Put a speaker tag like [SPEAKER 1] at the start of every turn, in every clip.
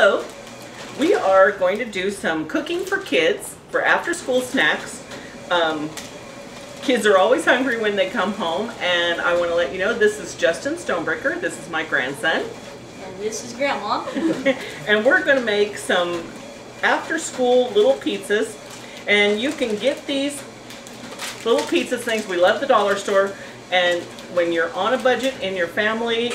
[SPEAKER 1] hello. We are going to do some cooking for kids for after school snacks. Kids are always hungry when they come home, and I want to let you know this is Justin Stonebreaker. This is my grandson.
[SPEAKER 2] And this is Grandma.
[SPEAKER 1] And we're going to make some after school little pizzas. And you can get these little pizza things. We love the dollar store. And when you're on a budget in your family,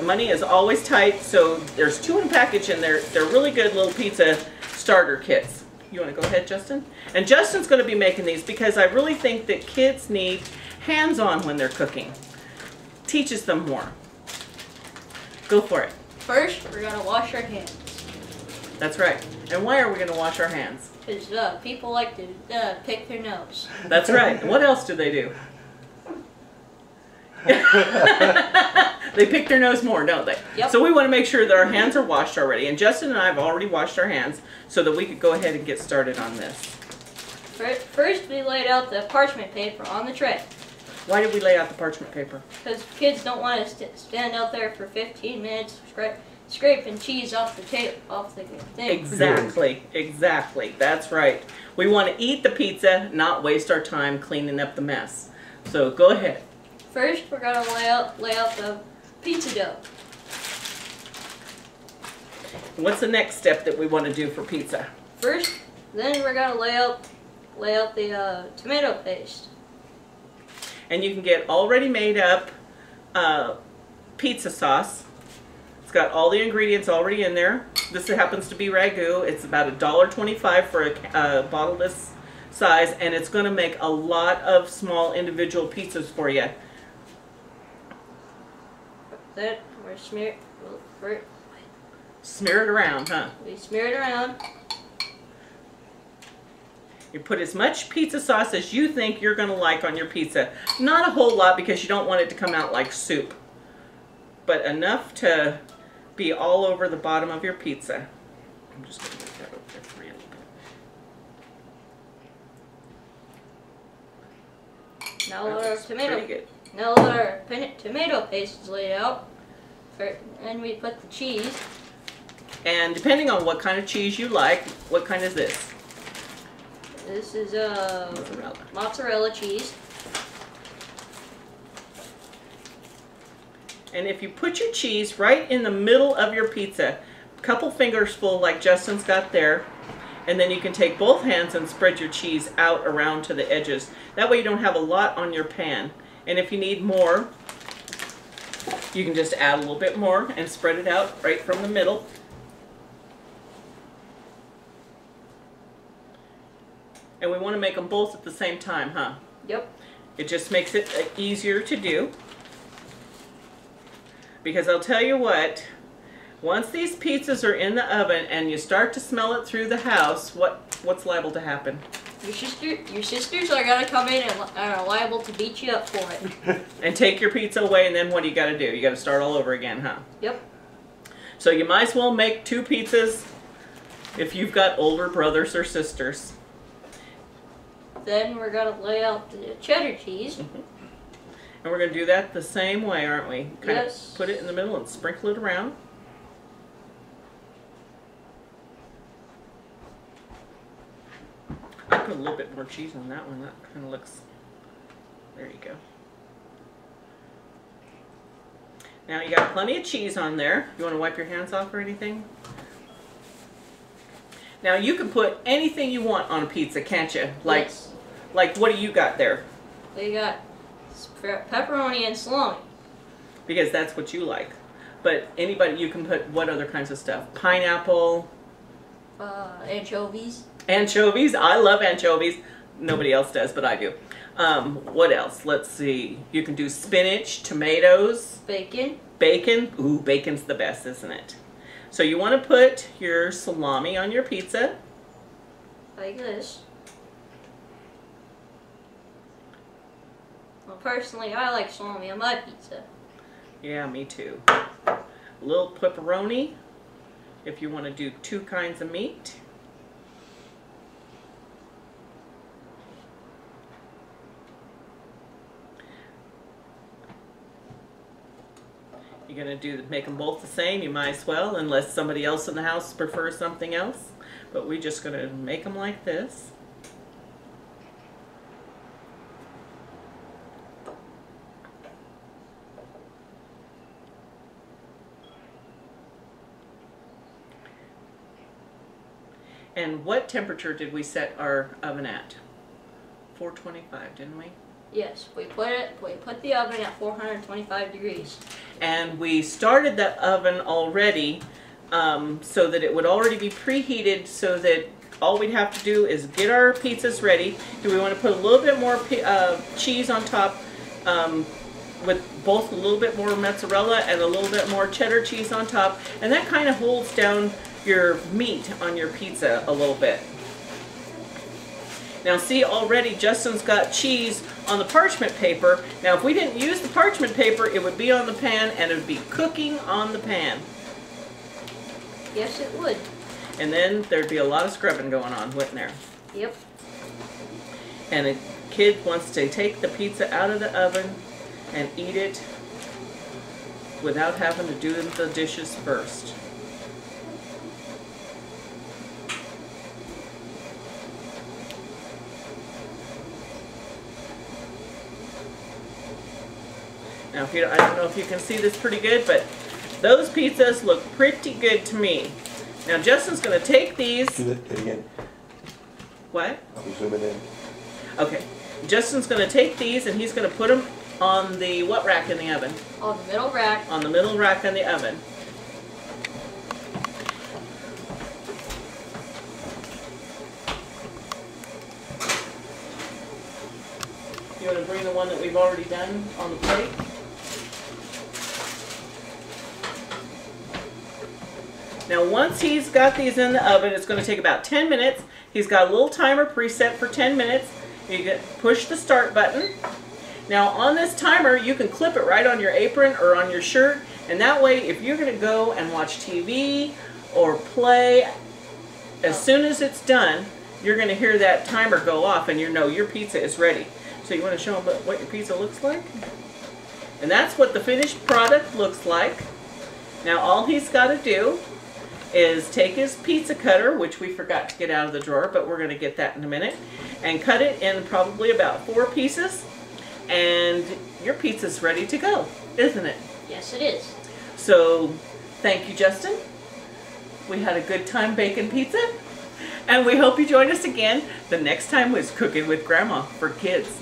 [SPEAKER 1] money is always tight. So there's 2 in a package, and they're really good little pizza starter kits. You want to go ahead, Justin? And Justin's going to be making these because I really think that kids need hands-on when they're cooking. Teaches them more. Go for it.
[SPEAKER 2] First, we're going to wash our hands.
[SPEAKER 1] That's right. And why are we going to wash our hands?
[SPEAKER 2] Because people like to pick their nose.
[SPEAKER 1] That's right. What else do they do? They pick their nose more, don't they?
[SPEAKER 2] Yep.
[SPEAKER 1] So we want to make sure that our hands are washed already. And Justin and I have already washed our hands so that we could go ahead and get started on this.
[SPEAKER 2] First, we laid out the parchment paper on the tray.
[SPEAKER 1] Why did we lay out the parchment paper?
[SPEAKER 2] Because kids don't want to stand out there for 15 minutes scraping cheese off the thing.
[SPEAKER 1] Exactly. Exactly. That's right. We want to eat the pizza, not waste our time cleaning up the mess. So go ahead.
[SPEAKER 2] First, we're going to lay out the pizza dough.
[SPEAKER 1] What's the next step that we want to do for pizza?
[SPEAKER 2] First, then we're going to lay out the tomato paste.
[SPEAKER 1] And you can get already made up pizza sauce. It's got all the ingredients already in there. This happens to be Ragu. It's about $1.25 for a bottle this size, and it's going to make a lot of small individual pizzas for you.
[SPEAKER 2] Then we're
[SPEAKER 1] Smear it around, huh?
[SPEAKER 2] We smear it around.
[SPEAKER 1] You put as much pizza sauce as you think you're going to like on your pizza. Not a whole lot because you don't want it to come out like soup, but enough to be all over the bottom of your pizza. I'm just going to make that over there for you a little bit.
[SPEAKER 2] Now that our tomato paste is laid out, and we put the cheese.
[SPEAKER 1] And depending on what kind of cheese you like, what kind is this?
[SPEAKER 2] This is mozzarella cheese.
[SPEAKER 1] And if you put your cheese right in the middle of your pizza, a couple fingers full like Justin's got there, and then you can take both hands and spread your cheese out around to the edges. That way you don't have a lot on your pan. And if you need more, you can just add a little bit more and spread it out right from the middle. And we want to make them both at the same time, huh?
[SPEAKER 2] Yep.
[SPEAKER 1] It just makes it easier to do. Because I'll tell you what, once these pizzas are in the oven and you start to smell it through the house, what's liable to happen?
[SPEAKER 2] Your sisters are going to come in and are liable to beat you up for it.
[SPEAKER 1] And take your pizza away, and then what do you got to do? You got to start all over again, huh?
[SPEAKER 2] Yep.
[SPEAKER 1] So you might as well make 2 pizzas if you've got older brothers or sisters.
[SPEAKER 2] Then we're going to lay out the cheddar cheese.
[SPEAKER 1] And we're going to do that the same way, aren't we? Kind of put it in the middle and sprinkle it around. I put a little bit more cheese on that one. That kind of looks... There you go. Now you got plenty of cheese on there. You want to wipe your hands off or anything? Now you can put anything you want on a pizza, can't you? Like what do you got there?
[SPEAKER 2] We got pepperoni and salami.
[SPEAKER 1] Because that's what you like. But anybody, you can put what other kinds of stuff? Pineapple?
[SPEAKER 2] Anchovies.
[SPEAKER 1] Anchovies. I love anchovies. Nobody else does, but I do. What else? Let's see. You can do spinach, tomatoes.
[SPEAKER 2] Bacon.
[SPEAKER 1] Bacon. Ooh, bacon's the best, isn't it? So you want to put your salami on your pizza.
[SPEAKER 2] Like this. Well, personally, I like salami on my pizza.
[SPEAKER 1] Yeah, me too. A little pepperoni if you want to do 2 kinds of meat. You you're going to make them both the same, you might as well, unless somebody else in the house prefers something else. But we're just going to make them like this. And what temperature did we set our oven at? 425, didn't we?
[SPEAKER 2] Yes, we put the oven at 425 degrees.
[SPEAKER 1] And we started that oven already so that it would already be preheated, so that all we'd have to do is get our pizzas ready. Do we want to put a little bit more cheese on top, with both a little bit more mozzarella and a little bit more cheddar cheese on top, and that kind of holds down your meat on your pizza a little bit. Now see, already Justin's got cheese on the parchment paper. Now if we didn't use the parchment paper, it would be on the pan and it would be cooking on the pan.
[SPEAKER 2] Yes, it would.
[SPEAKER 1] And then there'd be a lot of scrubbing going on, wouldn't there?
[SPEAKER 2] Yep.
[SPEAKER 1] And a kid wants to take the pizza out of the oven and eat it without having to do the dishes first. Now, I don't know if you can see this pretty good, but those pizzas look pretty good to me. Now, Justin's going to take these.
[SPEAKER 3] Do it again.
[SPEAKER 1] What?
[SPEAKER 3] I'll zoom it in.
[SPEAKER 1] Okay. Justin's going to take these and he's going to put them on the what rack in the oven?
[SPEAKER 2] On the middle rack.
[SPEAKER 1] On the middle rack in the oven. You want to bring the one that we've already done on the plate? Now once he's got these in the oven, it's going to take about 10 minutes. He's got a little timer preset for 10 minutes. You can push the start button. Now on this timer, you can clip it right on your apron or on your shirt, and that way if you're going to go and watch TV or play, as soon as it's done, you're going to hear that timer go off and you know your pizza is ready. So you want to show them what your pizza looks like? And that's what the finished product looks like. Now all he's got to do is take his pizza cutter, which we forgot to get out of the drawer, but we're going to get that in a minute, and cut it in probably about 4 pieces, and your pizza's ready to go, isn't it?
[SPEAKER 2] Yes, it is.
[SPEAKER 1] So, thank you, Justin. We had a good time baking pizza, and we hope you join us again the next time was Cooking with Grandma for kids.